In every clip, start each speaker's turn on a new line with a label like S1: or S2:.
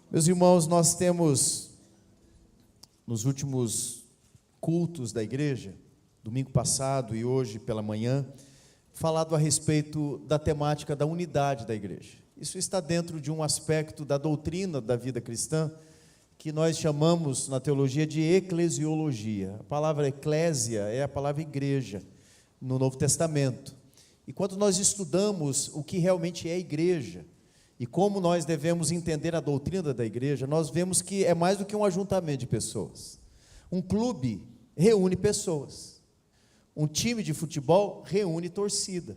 S1: Meus irmãos, nós temos, nos últimos cultos da igreja, domingo passado e hoje pela manhã, falado a respeito da temática da unidade da igreja. Isso está dentro de um aspecto da doutrina da vida cristã, que nós chamamos na teologia de eclesiologia. A palavra eclésia é a palavra igreja, no Novo Testamento. E quando nós estudamos o que realmente é igreja, e como nós devemos entender a doutrina da igreja, nós vemos que é mais do que um ajuntamento de pessoas. Um clube reúne pessoas. Um time de futebol reúne torcida.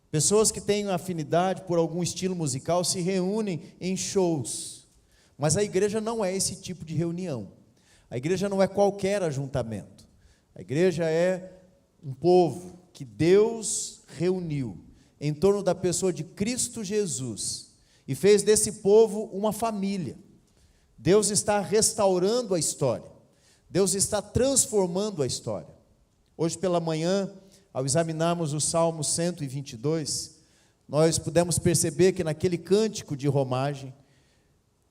S1: Pessoas que têm afinidade por algum estilo musical se reúnem em shows. Mas a igreja não é esse tipo de reunião. A igreja não é qualquer ajuntamento. A igreja é um povo que Deus reuniu em torno da pessoa de Cristo Jesus, e fez desse povo uma família. Deus está restaurando a história, Deus está transformando a história. Hoje pela manhã, ao examinarmos o Salmo 122, nós pudemos perceber que naquele cântico de romagem,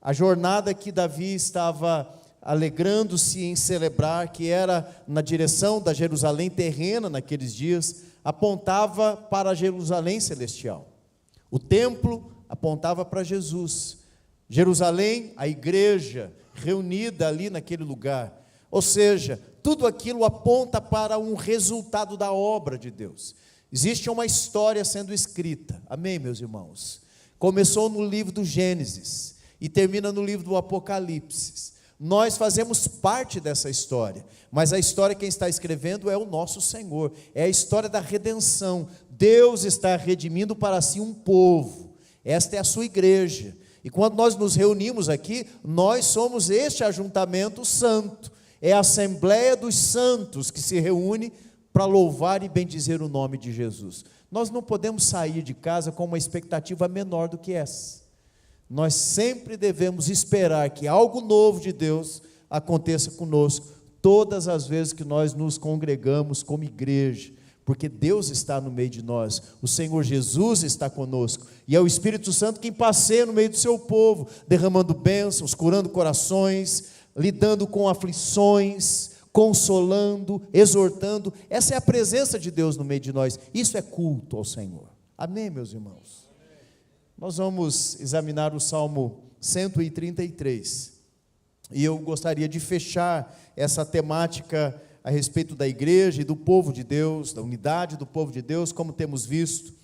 S1: a jornada que Davi estava alegrando-se em celebrar, que era na direção da Jerusalém terrena naqueles dias, apontava para a Jerusalém celestial. O templo apontava para Jesus. Jerusalém, a igreja reunida ali naquele lugar. Ou seja, tudo aquilo aponta para um resultado da obra de Deus. Existe uma história sendo escrita. Amém, meus irmãos? Começou no livro do Gênesis e termina no livro do Apocalipse. Nós fazemos parte dessa história, mas a história quem está escrevendo é o nosso Senhor, é a história da redenção. Deus está redimindo para si um povo, esta é a sua igreja, e quando nós nos reunimos aqui, nós somos este ajuntamento santo, é a Assembleia dos Santos que se reúne para louvar e bendizer o nome de Jesus. Nós não podemos sair de casa com uma expectativa menor do que essa. Nós sempre devemos esperar que algo novo de Deus aconteça conosco, todas as vezes que nós nos congregamos como igreja, porque Deus está no meio de nós, o Senhor Jesus está conosco, e é o Espírito Santo quem passeia no meio do seu povo, derramando bênçãos, curando corações, lidando com aflições, consolando, exortando. Essa é a presença de Deus no meio de nós, isso é culto ao Senhor. Amém, meus irmãos? Nós vamos examinar o Salmo 133, e eu gostaria de fechar essa temática a respeito da igreja e do povo de Deus, da unidade do povo de Deus, como temos visto,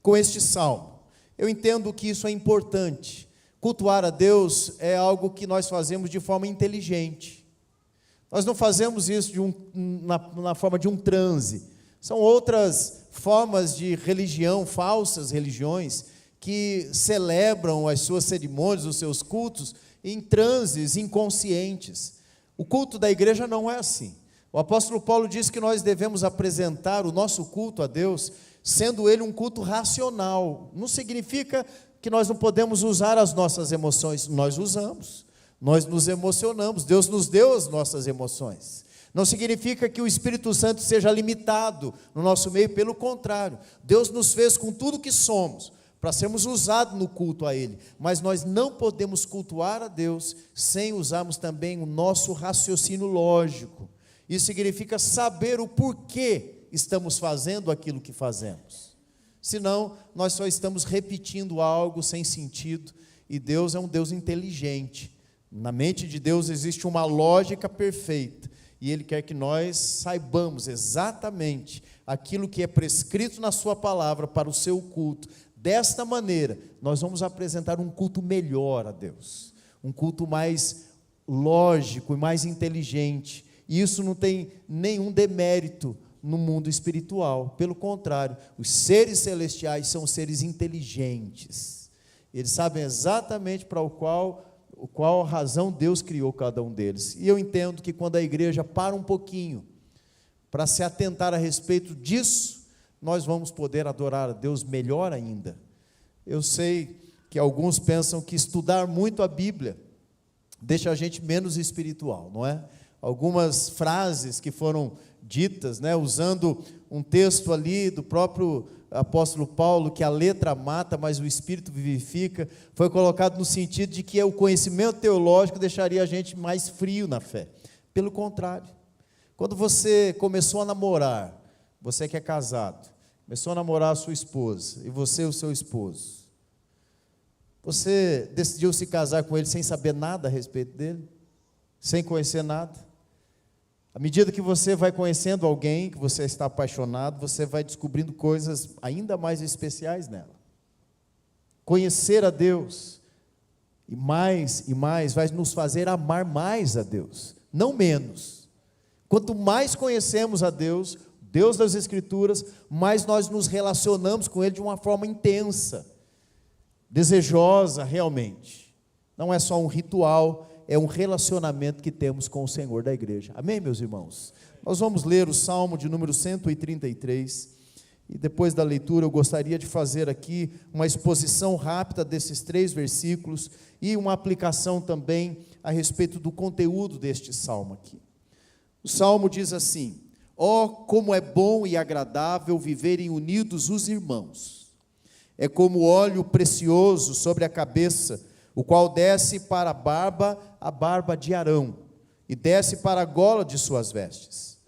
S1: com este Salmo. Eu entendo que isso é importante. Cultuar a Deus é algo que nós fazemos de forma inteligente. Nós não fazemos isso na forma de um transe. São outras formas de religião, falsas religiões, que celebram as suas cerimônias, os seus cultos, em transes inconscientes. O culto da igreja não é assim. O apóstolo Paulo diz que nós devemos apresentar o nosso culto a Deus, sendo ele um culto racional. Não significa que nós não podemos usar as nossas emoções. Nós usamos, nós nos emocionamos, Deus nos deu as nossas emoções. Não significa que o Espírito Santo seja limitado no nosso meio, pelo contrário, Deus nos fez com tudo que somos, para sermos usados no culto a Ele, mas nós não podemos cultuar a Deus sem usarmos também o nosso raciocínio lógico. Isso significa saber o porquê estamos fazendo aquilo que fazemos, senão nós só estamos repetindo algo sem sentido, e Deus é um Deus inteligente. Na mente de Deus existe uma lógica perfeita, e Ele quer que nós saibamos exatamente aquilo que é prescrito na sua palavra para o seu culto. Desta maneira, nós vamos apresentar um culto melhor a Deus, um culto mais lógico e mais inteligente, e isso não tem nenhum demérito no mundo espiritual, pelo contrário, os seres celestiais são seres inteligentes, eles sabem exatamente para qual razão Deus criou cada um deles, e eu entendo que quando a igreja para um pouquinho, para se atentar a respeito disso, nós vamos poder adorar a Deus melhor ainda. Eu sei que alguns pensam que estudar muito a Bíblia deixa a gente menos espiritual, não é? Algumas frases que foram ditas, usando um texto ali do próprio apóstolo Paulo que a letra mata, mas o Espírito vivifica, foi colocado no sentido de que o conhecimento teológico deixaria a gente mais frio na fé. Pelo contrário, quando você começou a namorar, você que é casado, começou a namorar a sua esposa, e você o seu esposo, você decidiu se casar com ele sem saber nada a respeito dele? Sem conhecer nada? À medida que você vai conhecendo alguém, que você está apaixonado, você vai descobrindo coisas ainda mais especiais nela. Conhecer a Deus, e mais vai nos fazer amar mais a Deus, não menos. Quanto mais conhecemos a Deus, Deus das Escrituras, mais nós nos relacionamos com Ele de uma forma intensa, desejosa realmente. Não é só um ritual, é um relacionamento que temos com o Senhor da igreja. Amém, meus irmãos? Nós vamos ler o Salmo de número 133, e depois da leitura eu gostaria de fazer aqui uma exposição rápida desses 3 versículos, e uma aplicação também a respeito do conteúdo deste Salmo aqui. O Salmo diz assim: ó, como é bom e agradável viverem unidos os irmãos. É como óleo precioso sobre a cabeça, o qual desce para a barba de Arão, e desce para a gola de suas vestes.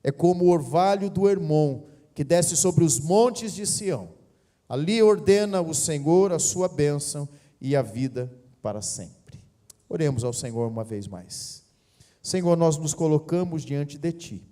S1: É como o orvalho do Hermon, que desce sobre os montes de Sião. Ali ordena o Senhor a sua bênção e a vida para sempre. Oremos ao Senhor uma vez mais. Senhor, nós nos colocamos diante de Ti,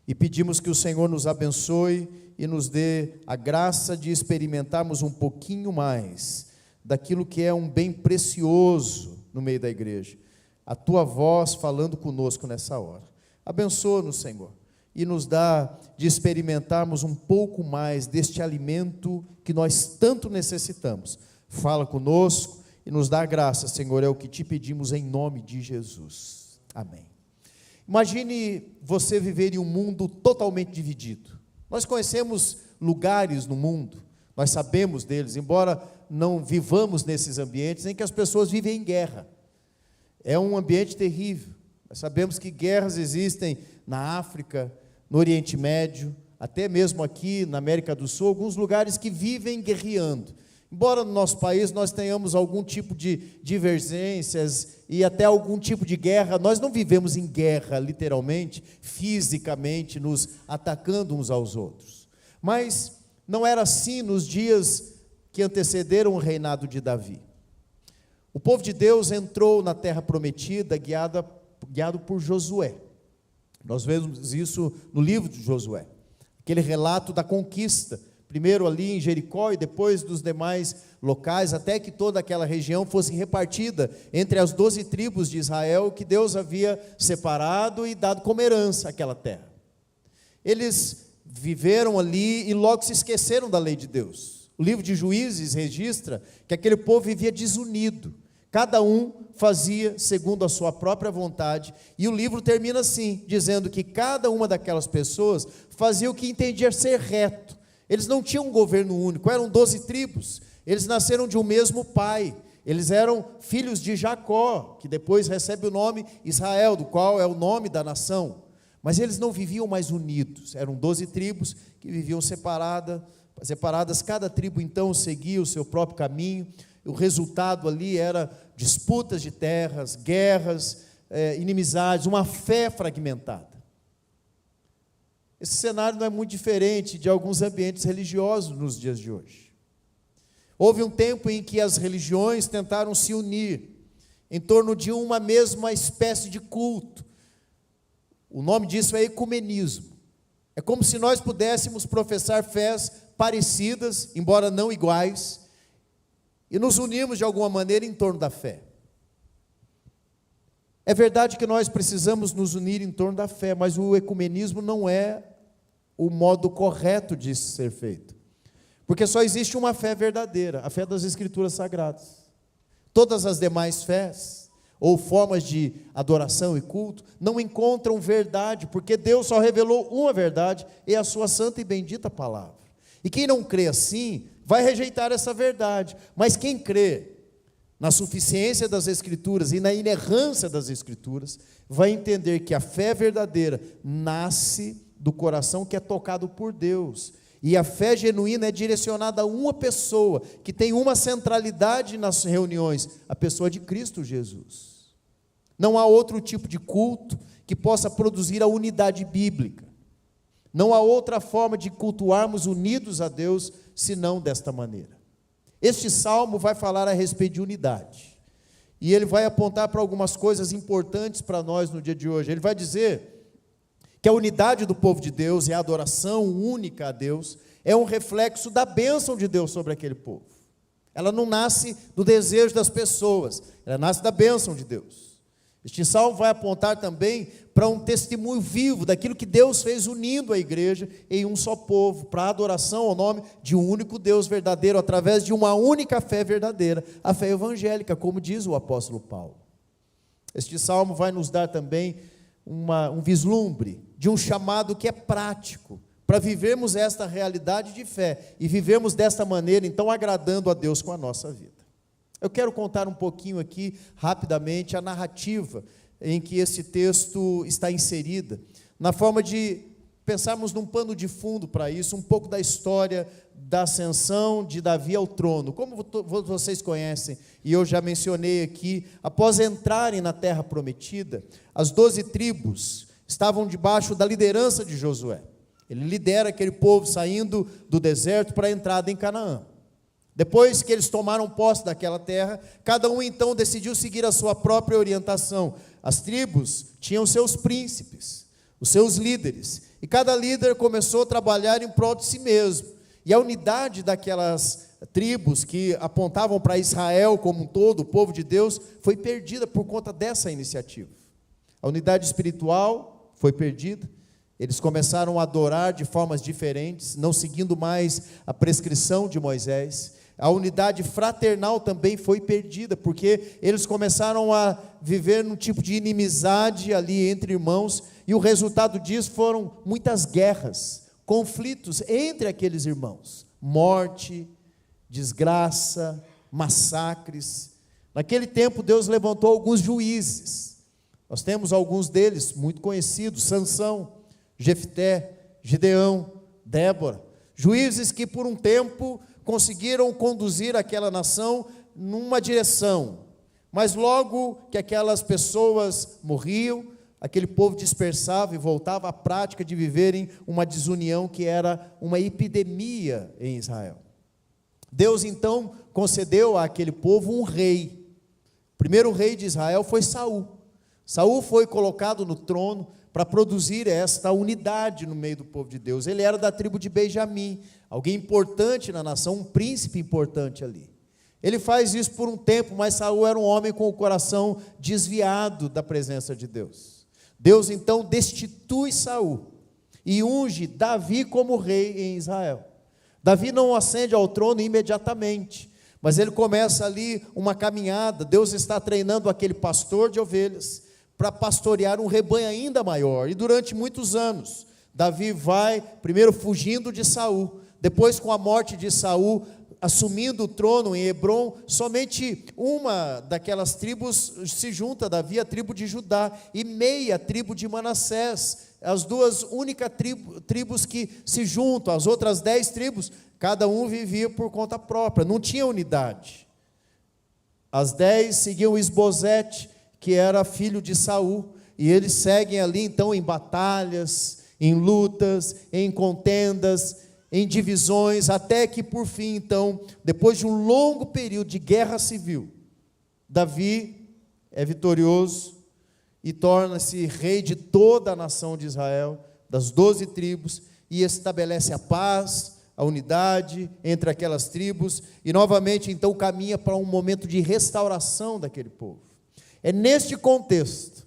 S1: e pedimos que o Senhor nos abençoe e nos dê a graça de experimentarmos um pouquinho mais daquilo que é um bem precioso no meio da igreja, a Tua voz falando conosco nessa hora. Abençoa-nos, Senhor, e nos dá de experimentarmos um pouco mais deste alimento que nós tanto necessitamos. Fala conosco e nos dá graça, Senhor, é o que Te pedimos em nome de Jesus. Amém. Imagine você viver em um mundo totalmente dividido. Nós conhecemos lugares no mundo, nós sabemos deles, embora não vivamos nesses ambientes em que as pessoas vivem em guerra. É um ambiente terrível. Nós sabemos que guerras existem na África, no Oriente Médio, até mesmo aqui na América do Sul, alguns lugares que vivem guerreando. Embora no nosso país nós tenhamos algum tipo de divergências e até algum tipo de guerra, nós não vivemos em guerra, literalmente, fisicamente, nos atacando uns aos outros. Mas não era assim nos dias que antecederam o reinado de Davi. O povo de Deus entrou na terra prometida guiado por Josué. Nós vemos isso no livro de Josué, aquele relato da conquista, primeiro ali em Jericó e depois dos demais locais, até que toda aquela região fosse repartida entre as 12 tribos de Israel, que Deus havia separado e dado como herança aquela terra. Eles viveram ali e logo se esqueceram da lei de Deus. O livro de Juízes registra que aquele povo vivia desunido, cada um fazia segundo a sua própria vontade, e o livro termina assim, dizendo que cada uma daquelas pessoas fazia o que entendia ser reto. Eles não tinham um governo único, eram 12 tribos, eles nasceram de um mesmo pai, eles eram filhos de Jacó, que depois recebe o nome Israel, do qual é o nome da nação, mas eles não viviam mais unidos, eram 12 tribos que viviam separadas, cada tribo então seguia o seu próprio caminho. O resultado ali era disputas de terras, guerras, inimizades, uma fé fragmentada. Esse cenário não é muito diferente de alguns ambientes religiosos nos dias de hoje. Houve um tempo em que as religiões tentaram se unir em torno de uma mesma espécie de culto. O nome disso é ecumenismo. É como se nós pudéssemos professar fés parecidas, embora não iguais, e nos unirmos de alguma maneira em torno da fé. É verdade que nós precisamos nos unir em torno da fé, mas o ecumenismo não é o modo correto de ser feito. Porque só existe uma fé verdadeira, a fé das Escrituras Sagradas. Todas as demais fés, ou formas de adoração e culto, não encontram verdade, porque Deus só revelou uma verdade, e a sua santa e bendita palavra. E quem não crê assim, vai rejeitar essa verdade, mas quem crê na suficiência das Escrituras e na inerrância das Escrituras, vai entender que a fé verdadeira nasce do coração que é tocado por Deus, E a fé genuína é direcionada a uma pessoa, que tem uma centralidade nas reuniões, a pessoa de Cristo Jesus. Não há outro tipo de culto que possa produzir a unidade bíblica. Não há outra forma de cultuarmos unidos a Deus, senão desta maneira. Este salmo vai falar a respeito de unidade. E ele vai apontar para algumas coisas importantes para nós no dia de hoje. Ele vai dizer que a unidade do povo de Deus e a adoração única a Deus é um reflexo da bênção de Deus sobre aquele povo. Ela não nasce do desejo das pessoas, ela nasce da bênção de Deus. Este salmo vai apontar também para um testemunho vivo daquilo que Deus fez unindo a igreja em um só povo, para a adoração ao nome de um único Deus verdadeiro, através de uma única fé verdadeira, a fé evangélica, como diz o apóstolo Paulo. Este salmo vai nos dar também um vislumbre de um chamado que é prático, para vivermos esta realidade de fé, e vivemos desta maneira, então, agradando a Deus com a nossa vida. Eu quero contar um pouquinho aqui, rapidamente, a narrativa em que esse texto está inserida, na forma de pensarmos num pano de fundo para isso, um pouco da história da ascensão de Davi ao trono. Como vocês conhecem, e eu já mencionei aqui, após entrarem na terra prometida, as 12 tribos estavam debaixo da liderança de Josué. Ele lidera aquele povo saindo do deserto para a entrada em Canaã. Depois que eles tomaram posse daquela terra, cada um então decidiu seguir a sua própria orientação. As tribos tinham seus príncipes, os seus líderes, e cada líder começou a trabalhar em prol de si mesmo. E a unidade daquelas tribos que apontavam para Israel como um todo, o povo de Deus, foi perdida por conta dessa iniciativa. A unidade espiritual foi perdida. Eles começaram a adorar de formas diferentes, não seguindo mais a prescrição de Moisés. A unidade fraternal também foi perdida, porque eles começaram a viver num tipo de inimizade ali entre irmãos, e o resultado disso foram muitas guerras, conflitos entre aqueles irmãos, morte, desgraça, massacres. Naquele tempo Deus levantou alguns juízes, nós temos alguns deles muito conhecidos: Sansão, Jefté, Gideão, Débora, juízes que por um tempo conseguiram conduzir aquela nação numa direção, mas logo que aquelas pessoas morriam, aquele povo dispersava e voltava à prática de viverem uma desunião que era uma epidemia em Israel. Deus então concedeu àquele povo um rei. O primeiro rei de Israel foi Saul. Saul foi colocado no trono para produzir esta unidade no meio do povo de Deus. Ele era da tribo de Benjamim, alguém importante na nação, um príncipe importante ali. Ele faz isso por um tempo, mas Saul era um homem com o coração desviado da presença de Deus. Deus então destitui Saul e unge Davi como rei em Israel. Davi não ascende ao trono imediatamente, mas ele começa ali uma caminhada. Deus está treinando aquele pastor de ovelhas para pastorear um rebanho ainda maior, e durante muitos anos, Davi vai, primeiro fugindo de Saul, depois com a morte de Saul, assumindo o trono em Hebrom, somente uma daquelas tribos se junta a Davi, a tribo de Judá, e meia tribo de Manassés, as duas únicas tribos que se juntam. As outras 10 tribos, cada um vivia por conta própria, não tinha unidade. As 10 seguiam Isbosete, que era filho de Saul, e eles seguem ali então em batalhas, em lutas, em contendas, em divisões, até que por fim então, depois de um longo período de guerra civil, Davi é vitorioso e torna-se rei de toda a nação de Israel, das 12 tribos, e estabelece a paz, a unidade entre aquelas tribos, e novamente então caminha para um momento de restauração daquele povo. É neste contexto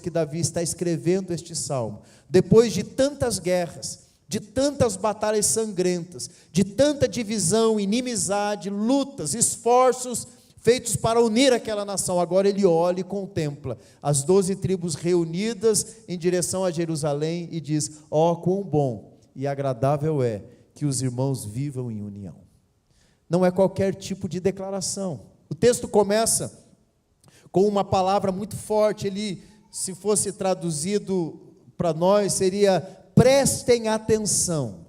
S1: que Davi está escrevendo este salmo. Depois de tantas guerras, de tantas batalhas sangrentas, de tanta divisão, inimizade, lutas, esforços feitos para unir aquela nação, agora ele olha e contempla as 12 tribos reunidas em direção a Jerusalém e diz: ó, quão bom e agradável é que os irmãos vivam em união. Não é qualquer tipo de declaração. O texto começa com uma palavra muito forte. Ele, se fosse traduzido para nós, seria: prestem atenção.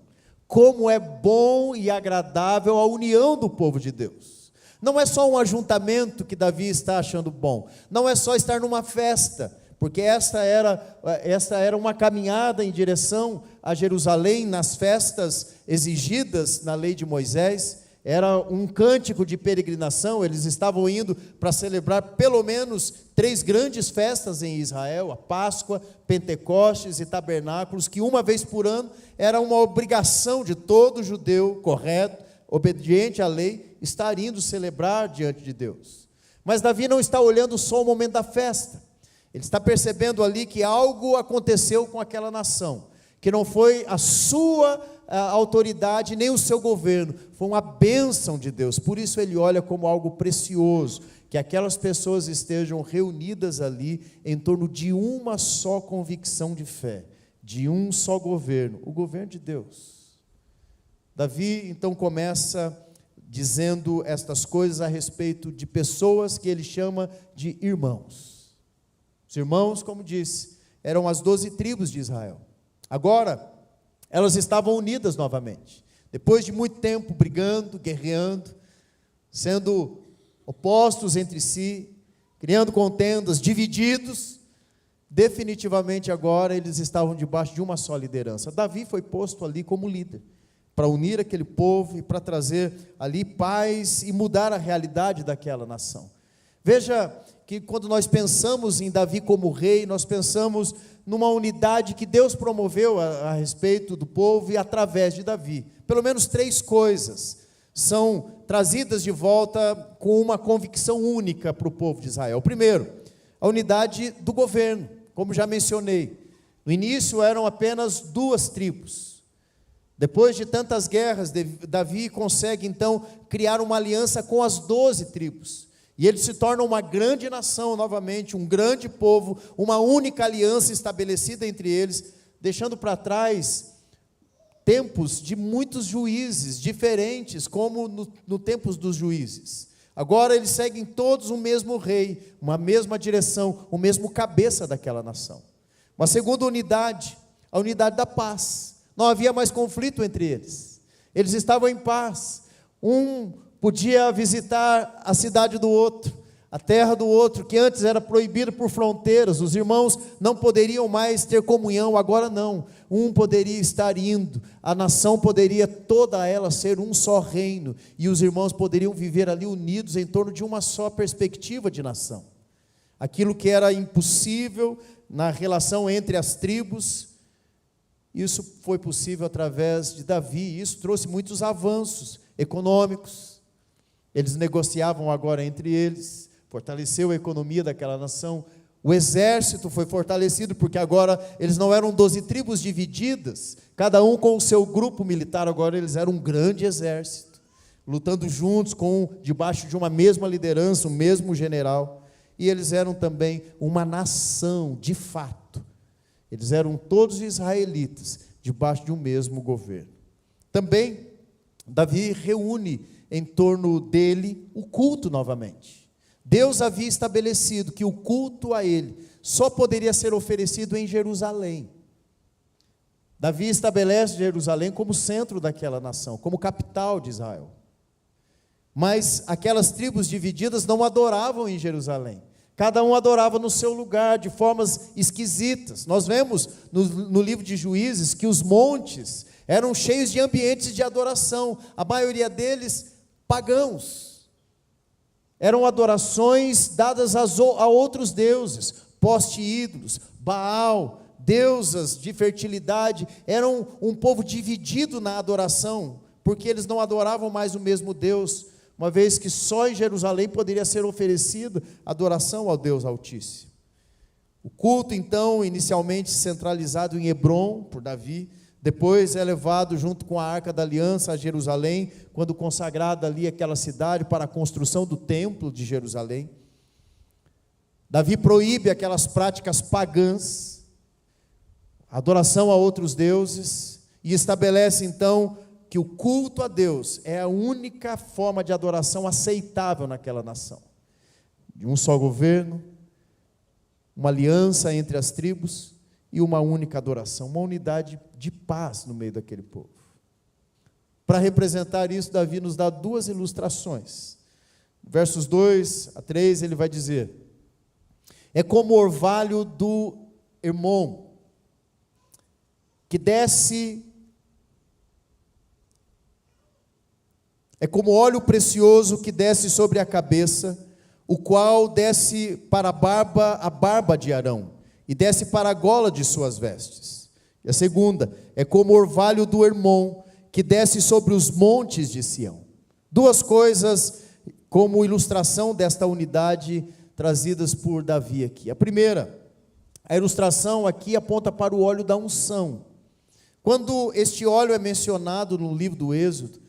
S1: como é bom e agradável a união do povo de Deus. Não é só um ajuntamento que Davi está achando bom, não é só estar numa festa, porque esta era uma caminhada em direção a Jerusalém, nas festas exigidas na lei de Moisés. Era um cântico de peregrinação, eles estavam indo para celebrar pelo menos 3 grandes festas em Israel: a Páscoa, Pentecostes e Tabernáculos, que uma vez por ano era uma obrigação de todo judeu correto, obediente à lei, estar indo celebrar diante de Deus. Mas Davi não está olhando só o momento da festa, ele está percebendo ali que algo aconteceu com aquela nação, que não foi a sua autoridade, nem o seu governo, foi uma bênção de Deus. Por isso ele olha como algo precioso, que aquelas pessoas estejam reunidas ali em torno de uma só convicção de fé, de um só governo, o governo de Deus. Davi então começa dizendo estas coisas a respeito de pessoas que ele chama de irmãos. Os irmãos, como disse, eram as 12 tribos de Israel. Agora elas estavam unidas novamente, depois de muito tempo brigando, guerreando, sendo opostos entre si, criando contendas, divididos. Definitivamente agora eles estavam debaixo de uma só liderança. Davi foi posto ali como líder, para unir aquele povo e para trazer ali paz e mudar a realidade daquela nação. Veja que quando nós pensamos em Davi como rei, nós pensamos numa unidade que Deus promoveu a respeito do povo e através de Davi. Pelo menos 3 coisas são trazidas de volta com uma convicção única para o povo de Israel. Primeiro, a unidade do governo, como já mencionei. No início eram apenas 2 tribos. Depois de tantas guerras, Davi consegue então criar uma aliança com as 12 tribos. E eles se tornam uma grande nação novamente, um grande povo, uma única aliança estabelecida entre eles, deixando para trás tempos de muitos juízes diferentes, como no tempos dos juízes. Agora eles seguem todos o mesmo rei, uma mesma direção, o mesmo cabeça daquela nação. Uma segunda unidade, a unidade da paz. Não havia mais conflito entre eles. Eles estavam em paz. Um podia visitar a cidade do outro, a terra do outro, que antes era proibida por fronteiras. Os irmãos não poderiam mais ter comunhão, agora não. Um poderia estar indo, a nação poderia toda ela ser um só reino, e os irmãos poderiam viver ali unidos em torno de uma só perspectiva de nação. Aquilo que era impossível na relação entre as tribos, isso foi possível através de Davi, e isso trouxe muitos avanços econômicos. Eles negociavam agora entre eles, fortaleceu a economia daquela nação. O exército foi fortalecido, porque agora eles não eram 12 tribos divididas, cada um com o seu grupo militar, agora eles eram um grande exército, lutando juntos, debaixo de uma mesma liderança, o mesmo general. E eles eram também uma nação, de fato. Eles eram todos israelitas, debaixo de um mesmo governo. Também, Davi reúne em torno dele o culto novamente. Deus havia estabelecido que o culto a ele só poderia ser oferecido em Jerusalém. Davi estabelece Jerusalém como centro daquela nação, como capital de Israel. Mas aquelas tribos divididas não adoravam em Jerusalém. Cada um adorava no seu lugar, de formas esquisitas. Nós vemos no livro de Juízes que os montes eram cheios de ambientes de adoração, a maioria deles pagãos. Eram adorações dadas a outros deuses, poste-ídolos, Baal, deusas de fertilidade. Eram um povo dividido na adoração, porque eles não adoravam mais o mesmo Deus, uma vez que só em Jerusalém poderia ser oferecida adoração ao Deus Altíssimo. O culto, então, inicialmente centralizado em Hebrom, por Davi, depois é levado junto com a Arca da Aliança a Jerusalém, quando consagrada ali aquela cidade para a construção do templo de Jerusalém. Davi proíbe aquelas práticas pagãs, adoração a outros deuses, e estabelece então que o culto a Deus é a única forma de adoração aceitável naquela nação. De um só governo, uma aliança entre as tribos e uma única adoração, uma unidade de paz no meio daquele povo. Para representar isso, Davi nos dá duas ilustrações. Versos 2 a 3, ele vai dizer: é como o orvalho do Hermon, que desce, é como óleo precioso que desce sobre a cabeça, o qual desce para a barba de Arão, e desce para a gola de suas vestes. E a segunda, é como o orvalho do Hermon, que desce sobre os montes de Sião. Duas coisas como ilustração desta unidade trazidas por Davi aqui. A primeira, a ilustração aqui aponta para o óleo da unção. Quando este óleo é mencionado no livro do Êxodo,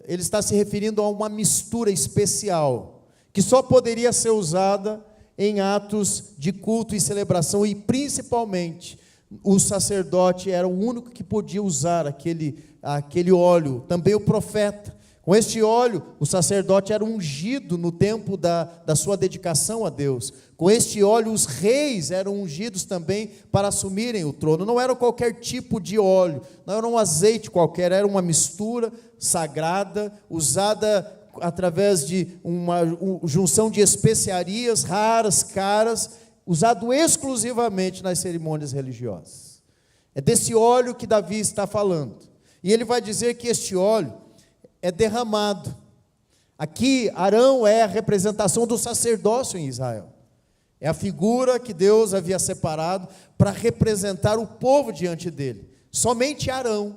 S1: ele está se referindo a uma mistura especial, que só poderia ser usada em atos de culto e celebração, e principalmente o sacerdote era o único que podia usar aquele óleo, também o profeta. Com este óleo, o sacerdote era ungido no tempo da sua dedicação a Deus. Com este óleo, os reis eram ungidos também para assumirem o trono. Não era qualquer tipo de óleo, não era um azeite qualquer, era uma mistura sagrada, usada através de uma junção de especiarias raras, caras, usado exclusivamente nas cerimônias religiosas. É desse óleo que Davi está falando. E ele vai dizer que este óleo é derramado. Aqui, Arão é a representação do sacerdócio em Israel. É a figura que Deus havia separado para representar o povo diante dele. Somente Arão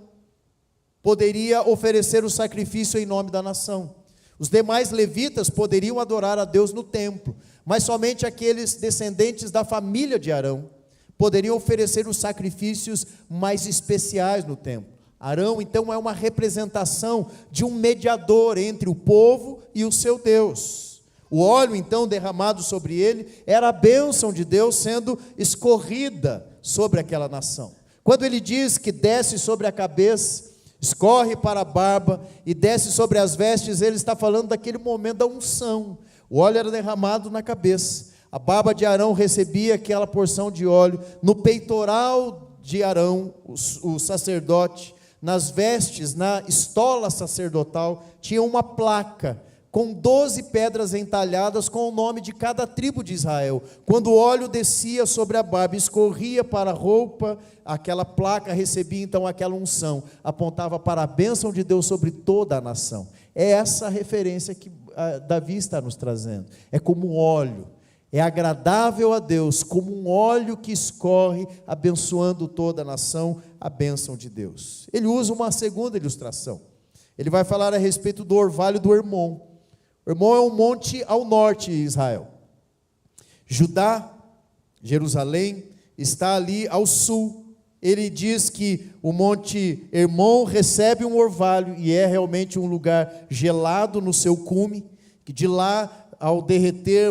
S1: poderia oferecer o sacrifício em nome da nação. Os demais levitas poderiam adorar a Deus no templo, mas somente aqueles descendentes da família de Arão poderiam oferecer os sacrifícios mais especiais no templo. Arão, então, é uma representação de um mediador entre o povo e o seu Deus. O óleo, então, derramado sobre ele, era a bênção de Deus sendo escorrida sobre aquela nação. Quando ele diz que desce sobre a cabeça, escorre para a barba e desce sobre as vestes, ele está falando daquele momento da unção. O óleo era derramado na cabeça, a barba de Arão recebia aquela porção de óleo, no peitoral de Arão, o sacerdote, nas vestes, na estola sacerdotal, tinha uma placa com 12 pedras entalhadas com o nome de cada tribo de Israel. Quando o óleo descia sobre a barba, escorria para a roupa, aquela placa recebia então aquela unção, apontava para a bênção de Deus sobre toda a nação. É essa a referência que Davi está nos trazendo. É como um óleo, é agradável a Deus, como um óleo que escorre, abençoando toda a nação, a bênção de Deus. Ele usa uma segunda ilustração. Ele vai falar a respeito do orvalho do Hermon. O Hermon é um monte ao norte de Israel. Judá, Jerusalém, está ali ao sul. Ele diz que o monte Hermon recebe um orvalho, e é realmente um lugar gelado no seu cume, que de lá, ao derreter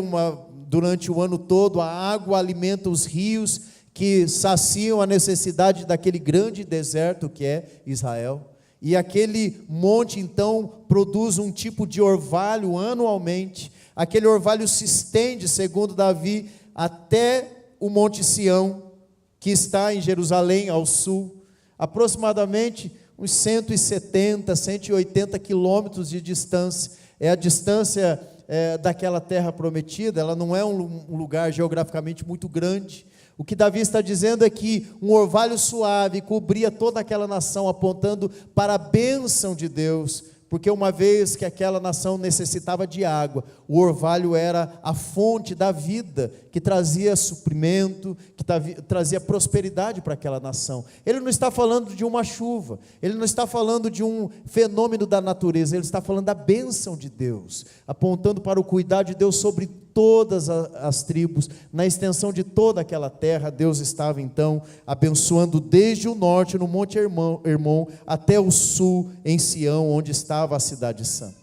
S1: durante o ano todo, a água alimenta os rios que saciam a necessidade daquele grande deserto que é Israel. E aquele monte então produz um tipo de orvalho anualmente. Aquele orvalho se estende, segundo Davi, até o monte Sião, que está em Jerusalém, ao sul, aproximadamente uns 170, 180 quilômetros de distância. É a distância daquela terra prometida. Ela não é um lugar geograficamente muito grande. O que Davi está dizendo é que um orvalho suave cobria toda aquela nação, apontando para a bênção de Deus, porque uma vez que aquela nação necessitava de água, o orvalho era a fonte da vida, que trazia suprimento, que trazia prosperidade para aquela nação. Ele não está falando de uma chuva, ele não está falando de um fenômeno da natureza, ele está falando da bênção de Deus, apontando para o cuidado de Deus sobre todas as tribos, na extensão de toda aquela terra. Deus estava então abençoando desde o norte, no monte Hermon, até o sul, em Sião, onde estava a cidade santa.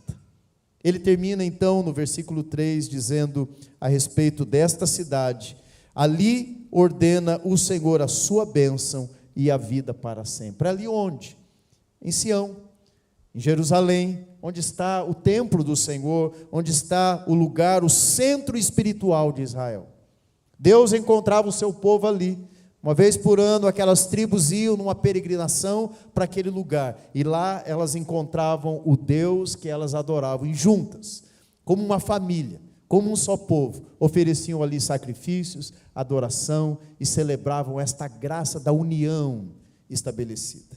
S1: Ele termina então no versículo 3, dizendo a respeito desta cidade: ali ordena o Senhor a sua bênção e a vida para sempre. Ali onde? Em Sião, em Jerusalém, onde está o templo do Senhor, onde está o lugar, o centro espiritual de Israel. Deus encontrava o seu povo ali, Uma vez por ano, aquelas tribos iam numa peregrinação para aquele lugar, e lá elas encontravam o Deus que elas adoravam, e juntas, como uma família, como um só povo, ofereciam ali sacrifícios, adoração, e celebravam esta graça da união estabelecida.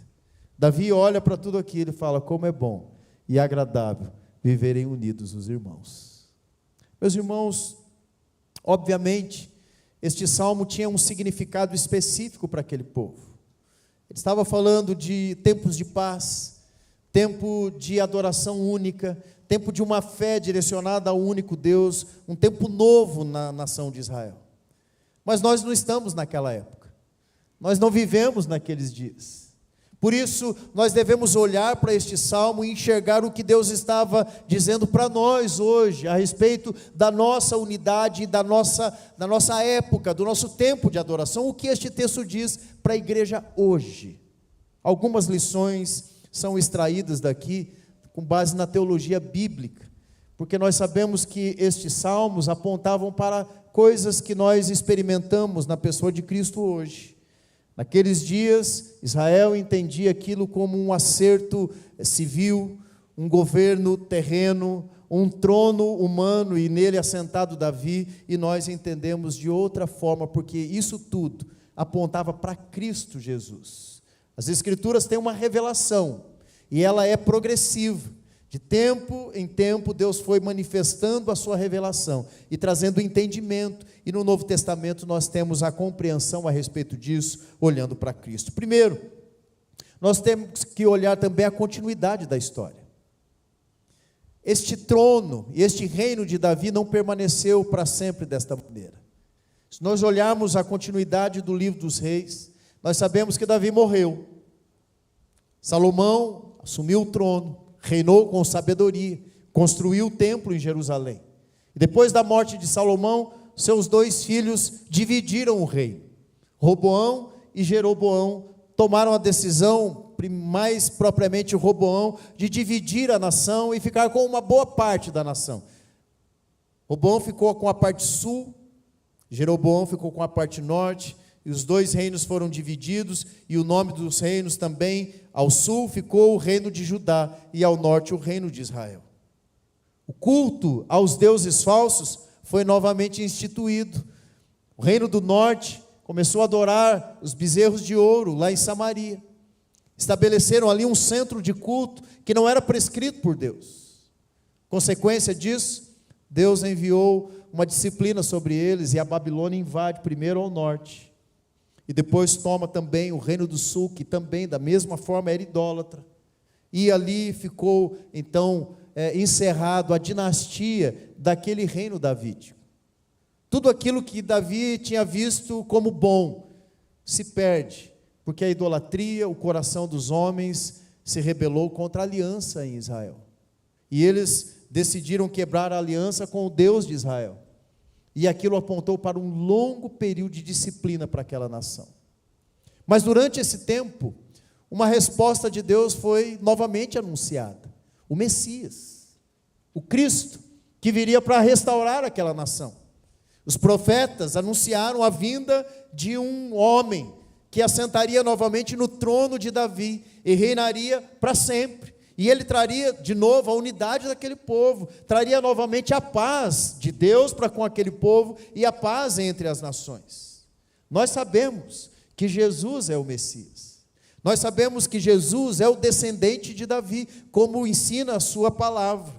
S1: Davi olha para tudo aquilo e fala: como é bom e agradável viverem unidos os irmãos. Meus irmãos, obviamente, este salmo tinha um significado específico para aquele povo. Ele estava falando de tempos de paz, tempo de adoração única, tempo de uma fé direcionada ao único Deus, um tempo novo na nação de Israel. Mas nós não estamos naquela época, nós não vivemos naqueles dias. Por isso, nós devemos olhar para este salmo e enxergar o que Deus estava dizendo para nós hoje, a respeito da nossa unidade, da nossa época, do nosso tempo de adoração, o que este texto diz para a igreja hoje. Algumas lições são extraídas daqui, com base na teologia bíblica, porque nós sabemos que estes salmos apontavam para coisas que nós experimentamos na pessoa de Cristo hoje. Naqueles dias, Israel entendia aquilo como um acerto civil, um governo terreno, um trono humano e nele assentado Davi, e nós entendemos de outra forma, porque isso tudo apontava para Cristo Jesus. As Escrituras têm uma revelação, e ela é progressiva. De tempo em tempo, Deus foi manifestando a sua revelação e trazendo entendimento, e no Novo Testamento nós temos a compreensão a respeito disso, olhando para Cristo. Primeiro, nós temos que olhar também a continuidade da história. Este trono e este reino de Davi não permaneceu para sempre desta maneira. Se nós olharmos a continuidade do livro dos reis, nós sabemos que Davi morreu. Salomão assumiu o trono, reinou com sabedoria, construiu o templo em Jerusalém. E depois da morte de Salomão, seus dois filhos dividiram o reino. Roboão e Jeroboão tomaram a decisão, mais propriamente Roboão, de dividir a nação e ficar com uma boa parte da nação. Roboão ficou com a parte sul, Jeroboão ficou com a parte norte, e os dois reinos foram divididos, e o nome dos reinos também, ao sul ficou o reino de Judá, e ao norte o reino de Israel. O culto aos deuses falsos foi novamente instituído. O reino do norte começou a adorar os bezerros de ouro, lá em Samaria. Estabeleceram ali um centro de culto, que não era prescrito por Deus. Consequência disso, Deus enviou uma disciplina sobre eles, e a Babilônia invade primeiro ao norte, e depois toma também o reino do sul, que também da mesma forma era idólatra, e ali ficou então encerrado a dinastia daquele reino davídico. Tudo aquilo que Davi tinha visto como bom se perde, porque a idolatria, o coração dos homens se rebelou contra a aliança em Israel, e eles decidiram quebrar a aliança com o Deus de Israel. E aquilo apontou para um longo período de disciplina para aquela nação. Mas durante esse tempo, uma resposta de Deus foi novamente anunciada: o Messias, o Cristo, que viria para restaurar aquela nação. Os profetas anunciaram a vinda de um homem que assentaria novamente no trono de Davi e reinaria para sempre. E ele traria de novo a unidade daquele povo, traria novamente a paz de Deus para com aquele povo e a paz entre as nações. Nós sabemos que Jesus é o Messias. Nós sabemos que Jesus é o descendente de Davi, como ensina a sua palavra.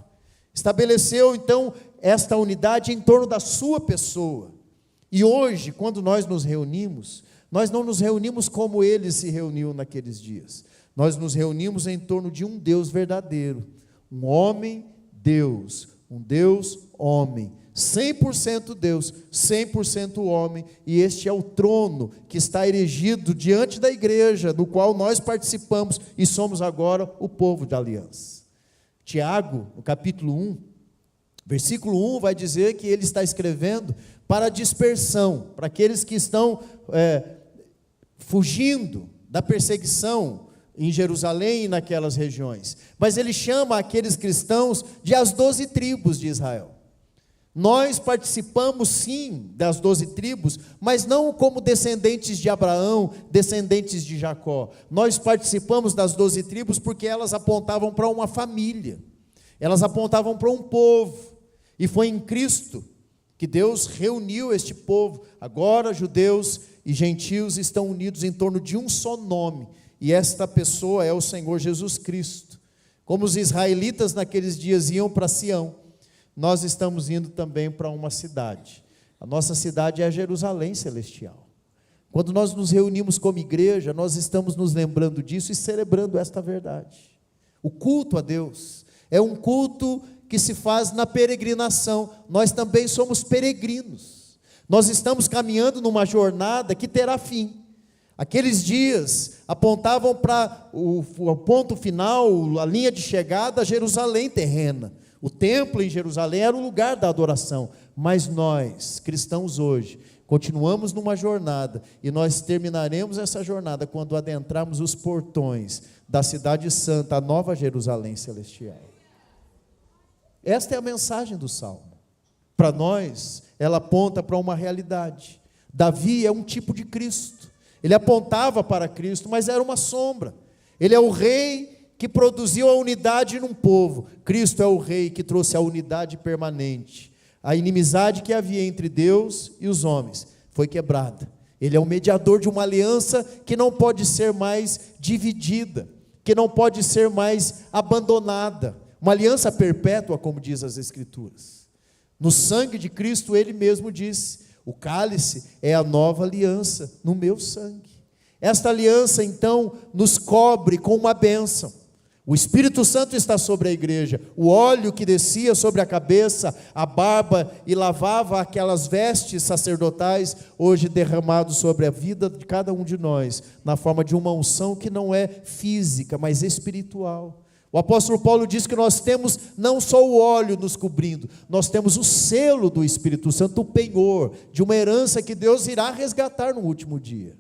S1: Estabeleceu então esta unidade em torno da sua pessoa. E hoje, quando nós nos reunimos, nós não nos reunimos como ele se reuniu naqueles dias. Nós nos reunimos em torno de um Deus verdadeiro, um homem-Deus, um Deus-homem, 100% Deus, 100% homem, e este é o trono que está erigido diante da igreja, do qual nós participamos e somos agora o povo da aliança. Tiago, no capítulo 1, versículo 1, vai dizer que ele está escrevendo para a dispersão, para aqueles que estão fugindo da perseguição em Jerusalém e naquelas regiões, mas ele chama aqueles cristãos de as 12 tribos de Israel. Nós participamos sim das 12 tribos, mas não como descendentes de Abraão, descendentes de Jacó. Nós participamos das 12 tribos porque elas apontavam para uma família, elas apontavam para um povo, e foi em Cristo que Deus reuniu este povo. Agora judeus e gentios estão unidos em torno de um só nome, e esta pessoa é o Senhor Jesus Cristo. Como os israelitas naqueles dias iam para Sião, nós estamos indo também para uma cidade. A nossa cidade é a Jerusalém Celestial. Quando nós nos reunimos como igreja, nós estamos nos lembrando disso e celebrando esta verdade. O culto a Deus é um culto que se faz na peregrinação. Nós também somos peregrinos. Nós estamos caminhando numa jornada que terá fim. Aqueles dias apontavam para o ponto final, a linha de chegada, a Jerusalém terrena. O templo em Jerusalém era o lugar da adoração, mas nós, cristãos hoje, continuamos numa jornada, e nós terminaremos essa jornada quando adentrarmos os portões da cidade santa, a nova Jerusalém Celestial. Esta é a mensagem do Salmo. Para nós, ela aponta para uma realidade. Davi é um tipo de Cristo. Ele apontava para Cristo, mas era uma sombra. Ele é o rei que produziu a unidade num povo. Cristo é o rei que trouxe a unidade permanente. A inimizade que havia entre Deus e os homens foi quebrada. Ele é o mediador de uma aliança que não pode ser mais dividida, que não pode ser mais abandonada. Uma aliança perpétua, como diz as Escrituras. No sangue de Cristo, ele mesmo disse: o cálice é a nova aliança no meu sangue. Esta aliança, então, nos cobre com uma bênção. O Espírito Santo está sobre a igreja. O óleo que descia sobre a cabeça, a barba e lavava aquelas vestes sacerdotais, hoje derramado sobre a vida de cada um de nós, na forma de uma unção que não é física, mas espiritual. O apóstolo Paulo diz que nós temos não só o óleo nos cobrindo, nós temos o selo do Espírito Santo, o penhor de uma herança que Deus irá resgatar no último dia.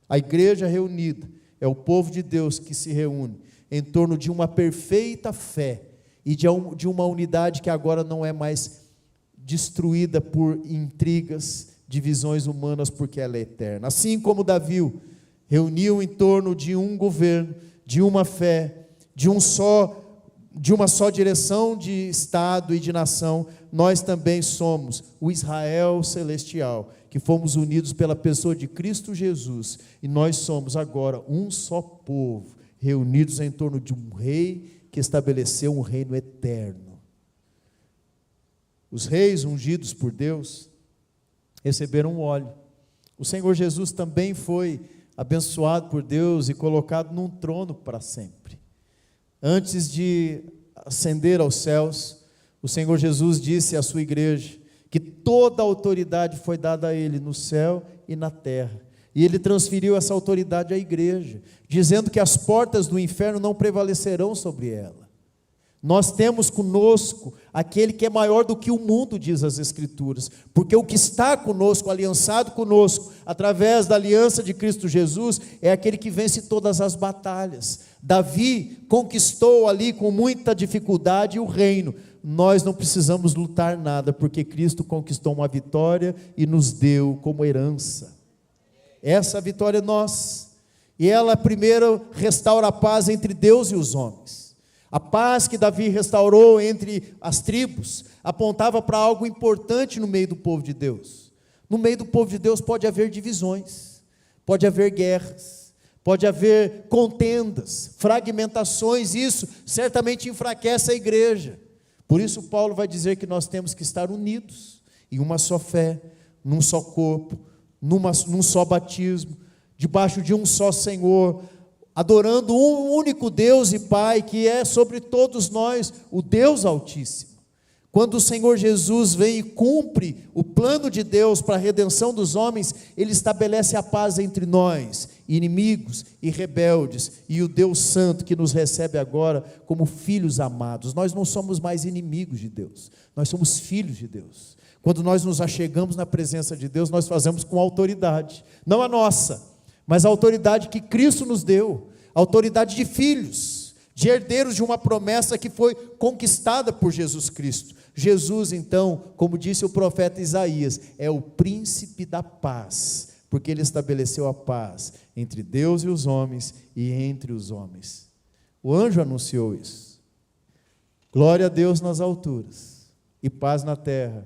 S1: A igreja reunida é o povo de Deus que se reúne em torno de uma perfeita fé e de uma unidade que agora não é mais destruída por intrigas, divisões humanas, porque ela é eterna. Assim como Davi reuniu em torno de um governo, de uma fé, de uma só direção de Estado e de nação, nós também somos o Israel celestial, que fomos unidos pela pessoa de Cristo Jesus, e nós somos agora um só povo, reunidos em torno de um rei que estabeleceu um reino eterno. Os reis ungidos por Deus receberam óleo. O Senhor Jesus também foi abençoado por Deus e colocado num trono para sempre. Antes de ascender aos céus, o Senhor Jesus disse à sua igreja que toda a autoridade foi dada a Ele no céu e na terra. E Ele transferiu essa autoridade à igreja, dizendo que as portas do inferno não prevalecerão sobre ela. Nós temos conosco aquele que é maior do que o mundo, diz as Escrituras, porque o que está conosco, aliançado conosco, através da aliança de Cristo Jesus, é aquele que vence todas as batalhas. Davi conquistou ali com muita dificuldade o reino. Nós não precisamos lutar nada, porque Cristo conquistou uma vitória e nos deu como herança. Essa vitória é nossa, e ela primeiro restaura a paz entre Deus e os homens. A paz que Davi restaurou entre as tribos apontava para algo importante no meio do povo de Deus. No meio do povo de Deus pode haver divisões, pode haver guerras, pode haver contendas, fragmentações. Isso certamente enfraquece a igreja. Por isso Paulo vai dizer que nós temos que estar unidos em uma só fé, num só corpo, num só batismo, debaixo de um só Senhor, adorando um único Deus e Pai, que é sobre todos nós, o Deus Altíssimo. Quando o Senhor Jesus vem e cumpre o plano de Deus para a redenção dos homens, Ele estabelece a paz entre nós, inimigos e rebeldes, e o Deus Santo que nos recebe agora como filhos amados. Nós não somos mais inimigos de Deus, nós somos filhos de Deus. Quando nós nos achegamos na presença de Deus, nós fazemos com autoridade, não a nossa, mas a autoridade que Cristo nos deu, a autoridade de filhos de herdeiros de uma promessa que foi conquistada por Jesus Cristo. Jesus, então, como disse o profeta Isaías, é o príncipe da paz, porque ele estabeleceu a paz entre Deus e os homens e entre os homens. O anjo anunciou isso. Glória a Deus nas alturas e paz na terra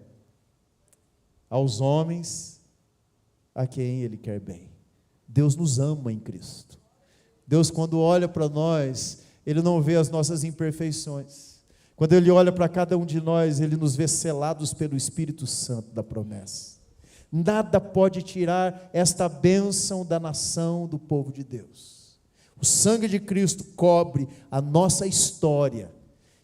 S1: aos homens a quem ele quer bem. Deus nos ama em Cristo. Deus, quando olha para nós, ele não vê as nossas imperfeições. Quando ele olha para cada um de nós, ele nos vê selados pelo Espírito Santo da promessa. Nada pode tirar esta bênção da nação, do povo de Deus. O sangue de Cristo cobre a nossa história.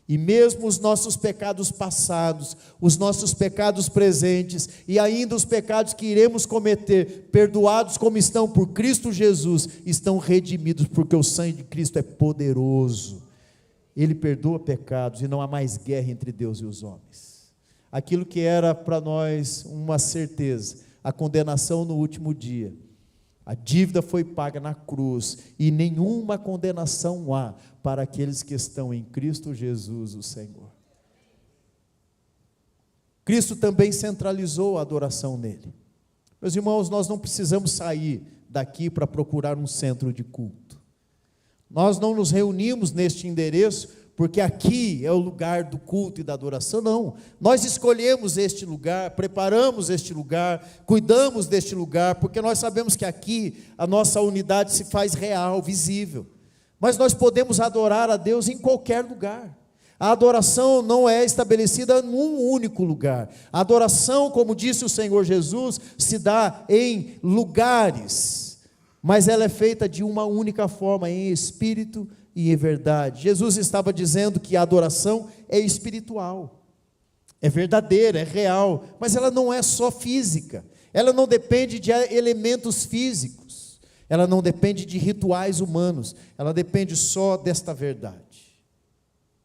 S1: E mesmo os nossos pecados passados, os nossos pecados presentes e ainda os pecados que iremos cometer, perdoados como estão por Cristo Jesus, estão redimidos, porque o sangue de Cristo é poderoso. Ele perdoa pecados e não há mais guerra entre Deus e os homens. Aquilo que era para nós uma certeza, a condenação no último dia, a dívida foi paga na cruz e nenhuma condenação há para aqueles que estão em Cristo Jesus, o Senhor. Cristo também centralizou a adoração nele. Meus irmãos, nós não precisamos sair daqui para procurar um centro de culto. Nós não nos reunimos neste endereço porque aqui é o lugar do culto e da adoração, não. Nós escolhemos este lugar, preparamos este lugar, cuidamos deste lugar, porque nós sabemos que aqui a nossa unidade se faz real, visível. Mas nós podemos adorar a Deus em qualquer lugar. A adoração não é estabelecida num único lugar. A adoração, como disse o Senhor Jesus, se dá em lugares, mas ela é feita de uma única forma, em espírito e em verdade. Jesus estava dizendo que a adoração é espiritual, é verdadeira, é real, mas ela não é só física, ela não depende de elementos físicos, ela não depende de rituais humanos, ela depende só desta verdade.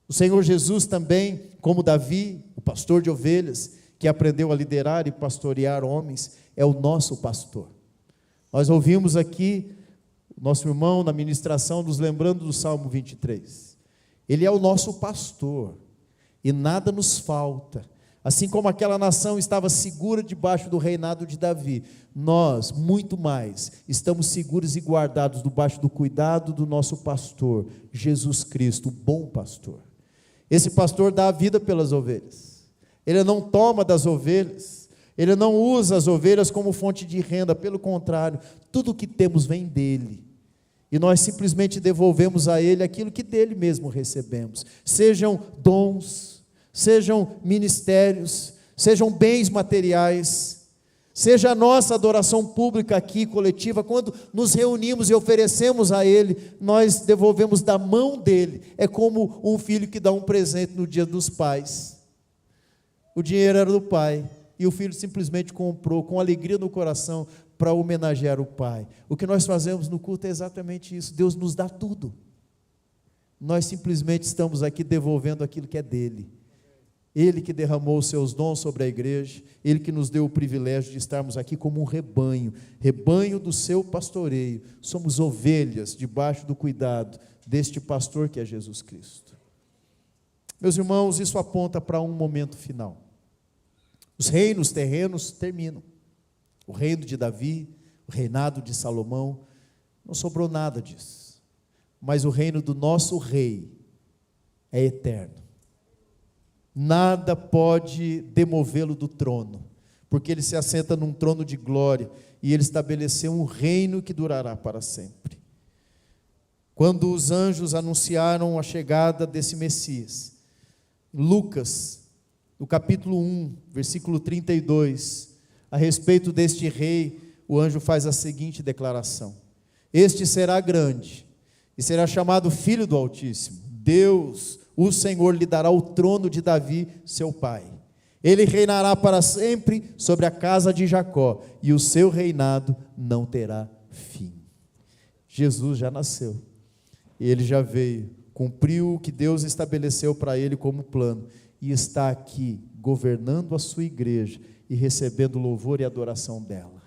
S1: O Senhor Jesus também, como Davi, o pastor de ovelhas, que aprendeu a liderar e pastorear homens, é o nosso pastor. Nós ouvimos aqui nosso irmão na ministração nos lembrando do Salmo 23. Ele é o nosso pastor e nada nos falta. Assim como aquela nação estava segura debaixo do reinado de Davi, nós, muito mais, estamos seguros e guardados debaixo do cuidado do nosso pastor, Jesus Cristo, o bom pastor. Esse pastor dá a vida pelas ovelhas, ele não toma das ovelhas, ele não usa as ovelhas como fonte de renda, pelo contrário, tudo o que temos vem dele, e nós simplesmente devolvemos a ele aquilo que dele mesmo recebemos, sejam dons, sejam ministérios, sejam bens materiais, seja a nossa adoração pública aqui, coletiva, quando nos reunimos e oferecemos a ele, nós devolvemos da mão dele, é como um filho que dá um presente no dia dos pais, o dinheiro era do pai, e o filho simplesmente comprou, com alegria no coração, para homenagear o pai. O que nós fazemos no culto é exatamente isso, Deus nos dá tudo, nós simplesmente estamos aqui devolvendo aquilo que é dele, ele que derramou os seus dons sobre a igreja, ele que nos deu o privilégio de estarmos aqui como um rebanho, rebanho do seu pastoreio, somos ovelhas debaixo do cuidado deste pastor que é Jesus Cristo. Meus irmãos, isso aponta para um momento final. Os reinos terrenos terminam. O reino de Davi, o reinado de Salomão, não sobrou nada disso. Mas o reino do nosso rei é eterno. Nada pode demovê-lo do trono, porque ele se assenta num trono de glória, e ele estabeleceu um reino que durará para sempre. Quando os anjos anunciaram a chegada desse Messias, Lucas, no capítulo 1, versículo 32, a respeito deste rei, o anjo faz a seguinte declaração: este será grande, e será chamado Filho do Altíssimo, Deus, o Senhor lhe dará o trono de Davi, seu pai. Ele reinará para sempre sobre a casa de Jacó, e o seu reinado não terá fim. Jesus já nasceu, ele já veio, cumpriu o que Deus estabeleceu para ele como plano, e está aqui governando a sua igreja e recebendo louvor e adoração dela.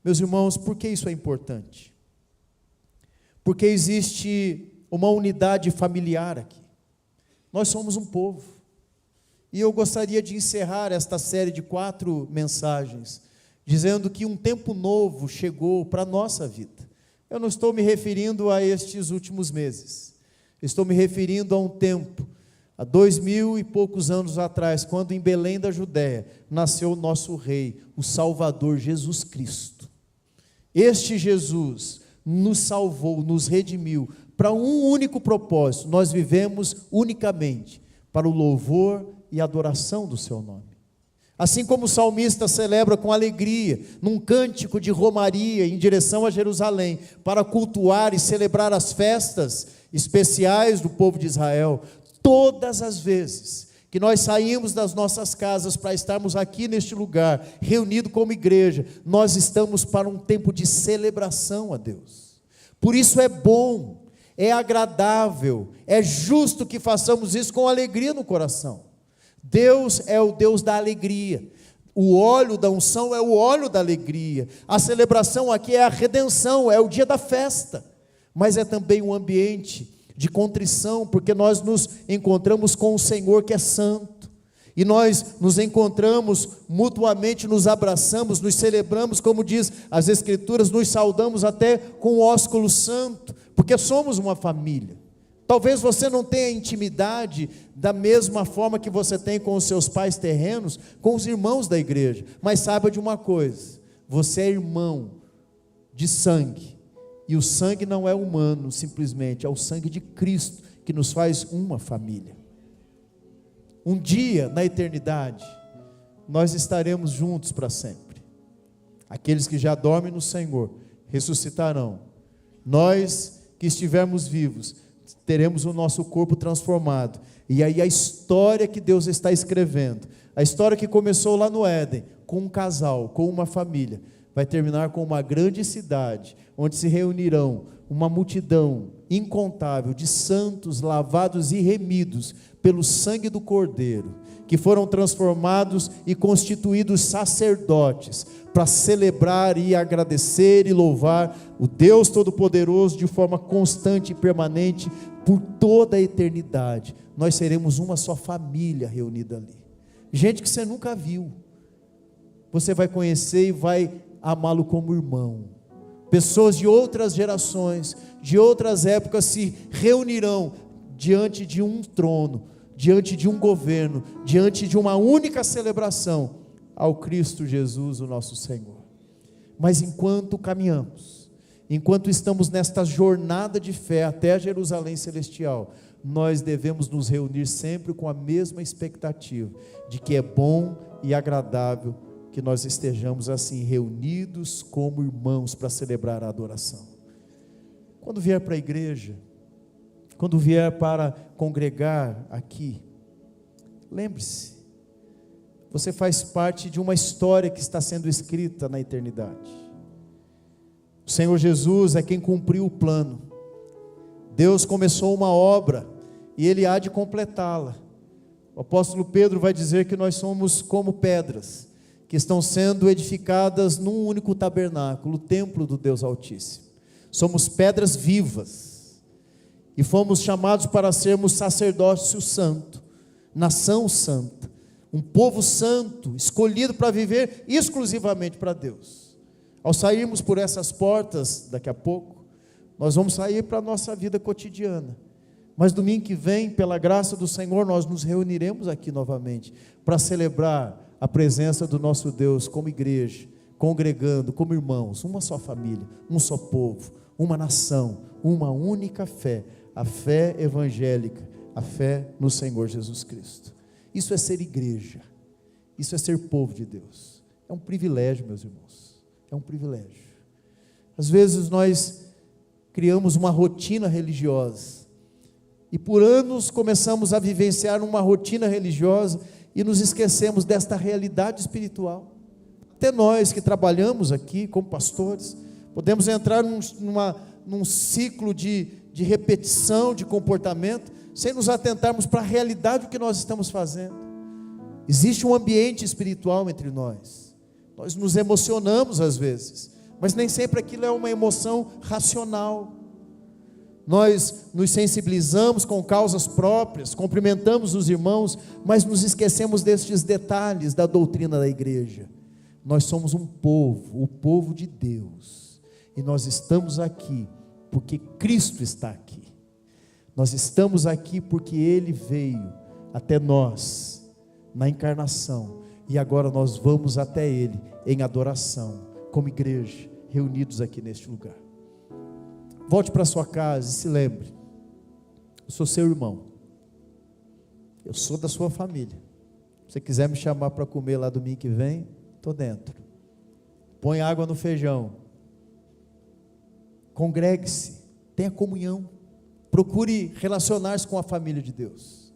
S1: Meus irmãos, por que isso é importante? Porque existe uma unidade familiar aqui. Nós somos um povo. E eu gostaria de encerrar esta série de 4 mensagens, dizendo que um tempo novo chegou para a nossa vida. Eu não estou me referindo a estes últimos meses. Estou me referindo a um tempo, há 2000 e poucos anos atrás, quando em Belém da Judéia nasceu o nosso Rei, o Salvador Jesus Cristo. Este Jesus nos salvou, nos redimiu, para um único propósito: nós vivemos unicamente para o louvor e adoração do seu nome. Assim como o salmista celebra com alegria, num cântico de romaria em direção a Jerusalém, para cultuar e celebrar as festas especiais do povo de Israel, todas as vezes que nós saímos das nossas casas para estarmos aqui neste lugar, reunidos como igreja, nós estamos para um tempo de celebração a Deus. Por isso é bom, é agradável, é justo que façamos isso com alegria no coração. Deus é o Deus da alegria. O óleo da unção é o óleo da alegria. A celebração aqui é a redenção, é o dia da festa, mas é também um ambiente de contrição, porque nós nos encontramos com o Senhor que é santo, e nós nos encontramos mutuamente, nos abraçamos, nos celebramos, como diz as Escrituras, nos saudamos até com o ósculo santo, porque somos uma família. Talvez você não tenha intimidade da mesma forma que você tem com os seus pais terrenos, com os irmãos da igreja, mas saiba de uma coisa: você é irmão de sangue, e o sangue não é humano simplesmente, é o sangue de Cristo que nos faz uma família. Um dia na eternidade nós estaremos juntos para sempre. Aqueles que já dormem no Senhor ressuscitarão. Nós que estivermos vivos teremos o nosso corpo transformado, e aí a história que Deus está escrevendo, a história que começou lá no Éden, com um casal, com uma família, vai terminar com uma grande cidade, onde se reunirão uma multidão incontável de santos lavados e remidos pelo sangue do Cordeiro, que foram transformados e constituídos sacerdotes, para celebrar e agradecer e louvar o Deus Todo-Poderoso de forma constante e permanente por toda a eternidade. Nós seremos uma só família reunida ali, gente que você nunca viu, você vai conhecer e vai amá-lo como irmão. Pessoas de outras gerações, de outras épocas se reunirão diante de um trono, diante de um governo, diante de uma única celebração ao Cristo Jesus, o nosso Senhor. Mas enquanto caminhamos, enquanto estamos nesta jornada de fé até a Jerusalém Celestial, nós devemos nos reunir sempre com a mesma expectativa de que é bom e agradável que nós estejamos assim reunidos como irmãos para celebrar a adoração. Quando vier para a igreja, quando vier para congregar aqui, lembre-se, você faz parte de uma história que está sendo escrita na eternidade. O Senhor Jesus é quem cumpriu o plano. Deus começou uma obra e Ele há de completá-la. O apóstolo Pedro vai dizer que nós somos como pedras que estão sendo edificadas num único tabernáculo, o templo do Deus Altíssimo. Somos pedras vivas, e fomos chamados para sermos sacerdócio santo, nação santa, um povo santo, escolhido para viver exclusivamente para Deus. Ao sairmos por essas portas, daqui a pouco, nós vamos sair para a nossa vida cotidiana, mas domingo que vem, pela graça do Senhor, nós nos reuniremos aqui novamente, para celebrar a presença do nosso Deus como igreja, congregando como irmãos, uma só família, um só povo, uma nação, uma única fé, a fé evangélica, a fé no Senhor Jesus Cristo. Isso é ser igreja, isso é ser povo de Deus. É um privilégio, meus irmãos, é um privilégio. Às vezes nós criamos uma rotina religiosa, e por anos começamos a vivenciar uma rotina religiosa, e nos esquecemos desta realidade espiritual. Até nós que trabalhamos aqui como pastores, podemos entrar num ciclo de repetição, de comportamento, sem nos atentarmos para a realidade do que nós estamos fazendo. Existe um ambiente espiritual entre nós. Nós nos emocionamos às vezes, mas nem sempre aquilo é uma emoção racional. nós nos sensibilizamos com causas próprias, cumprimentamos os irmãos, mas nos esquecemos destes detalhes da doutrina da igreja. Nós somos um povo, o povo de Deus, e nós estamos aqui porque Cristo está aqui. Nós estamos aqui porque Ele veio até nós na encarnação, e agora nós vamos até Ele em adoração, como igreja, reunidos aqui neste lugar. Volte para sua casa e se lembre: eu sou seu irmão, eu sou da sua família. Se você quiser me chamar para comer lá domingo que vem, estou dentro. Põe água no feijão, congregue-se, tenha comunhão, procure relacionar-se com a família de Deus.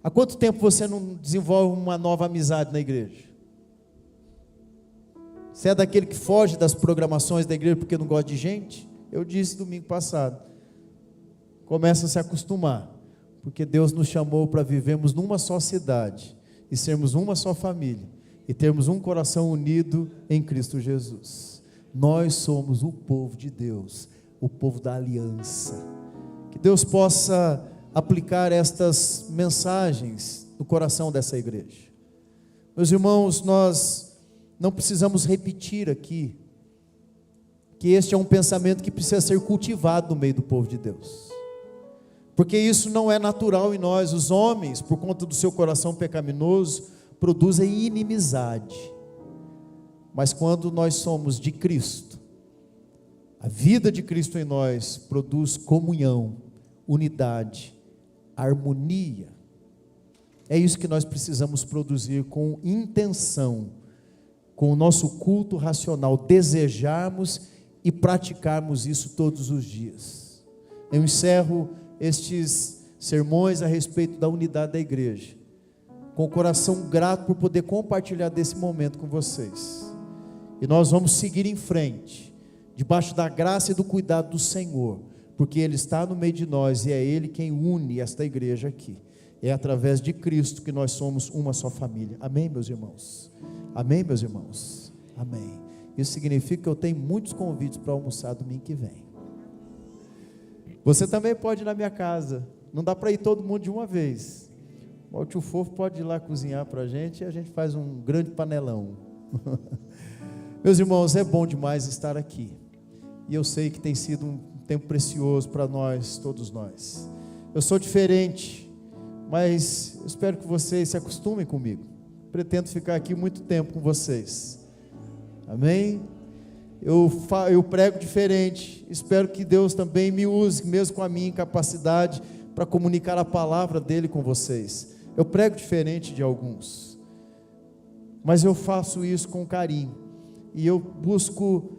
S1: Há quanto tempo você não desenvolve uma nova amizade na igreja? Você é daquele que foge das programações da igreja porque não gosta de gente? Eu disse domingo passado, começa a se acostumar, porque Deus nos chamou para vivermos numa só cidade, e sermos uma só família, e termos um coração unido em Cristo Jesus. Nós somos o povo de Deus, o povo da aliança. Que Deus possa aplicar estas mensagens no coração dessa igreja. Meus irmãos, nós não precisamos repetir aqui que este é um pensamento que precisa ser cultivado no meio do povo de Deus, porque isso não é natural em nós. Os homens, por conta do seu coração pecaminoso, produzem inimizade, mas quando nós somos de Cristo, a vida de Cristo em nós produz comunhão, unidade, harmonia. É isso que nós precisamos produzir com intenção, com o nosso culto racional, desejarmos e praticarmos isso todos os dias. Eu encerro estes sermões a respeito da unidade da igreja, com o coração grato por poder compartilhar desse momento com vocês, e nós vamos seguir em frente, debaixo da graça e do cuidado do Senhor, porque Ele está no meio de nós, e é Ele quem une esta igreja aqui. É através de Cristo que nós somos uma só família. Amém, meus irmãos? Amém, meus irmãos? Amém. Isso significa que eu tenho muitos convites para almoçar domingo que vem. Você também pode ir na minha casa, não dá para ir todo mundo de uma vez. O tio Fofo pode ir lá cozinhar para a gente, e a gente faz um grande panelão. Meus irmãos, é bom demais estar aqui, e eu sei que tem sido um tempo precioso para nós, todos nós. Eu sou diferente, mas eu espero que vocês se acostumem comigo. Pretendo ficar aqui muito tempo com vocês. Amém? Eu prego diferente, espero que Deus também me use, mesmo com a minha incapacidade, para comunicar a palavra dEle com vocês. Eu prego diferente de alguns, mas eu faço isso com carinho, e eu busco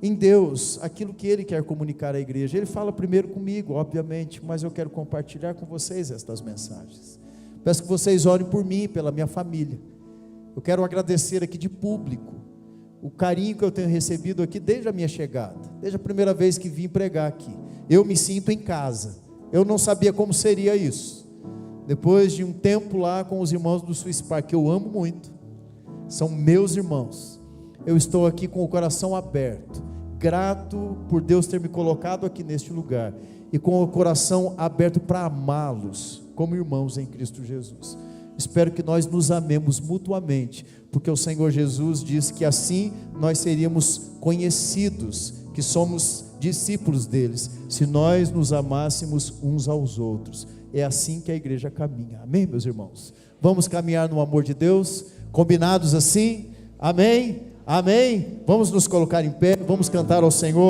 S1: em Deus aquilo que Ele quer comunicar à igreja. Ele fala primeiro comigo, obviamente, mas eu quero compartilhar com vocês estas mensagens. Peço que vocês orem por mim, pela minha família. Eu quero agradecer aqui de público o carinho que eu tenho recebido aqui desde a minha chegada, desde a primeira vez que vim pregar aqui. Eu me sinto em casa. Eu não sabia como seria isso. Depois de um tempo lá com os irmãos do Swiss Park, que eu amo muito, são meus irmãos, eu estou aqui com o coração aberto, grato por Deus ter me colocado aqui neste lugar, e com o coração aberto para amá-los como irmãos em Cristo Jesus. Espero que nós nos amemos mutuamente, porque o Senhor Jesus disse que assim nós seríamos conhecidos, que somos discípulos deles, se nós nos amássemos uns aos outros. É assim que a igreja caminha. Amém, meus irmãos? Vamos caminhar no amor de Deus, combinados assim? Amém? Amém? Vamos nos colocar em pé, vamos cantar ao Senhor.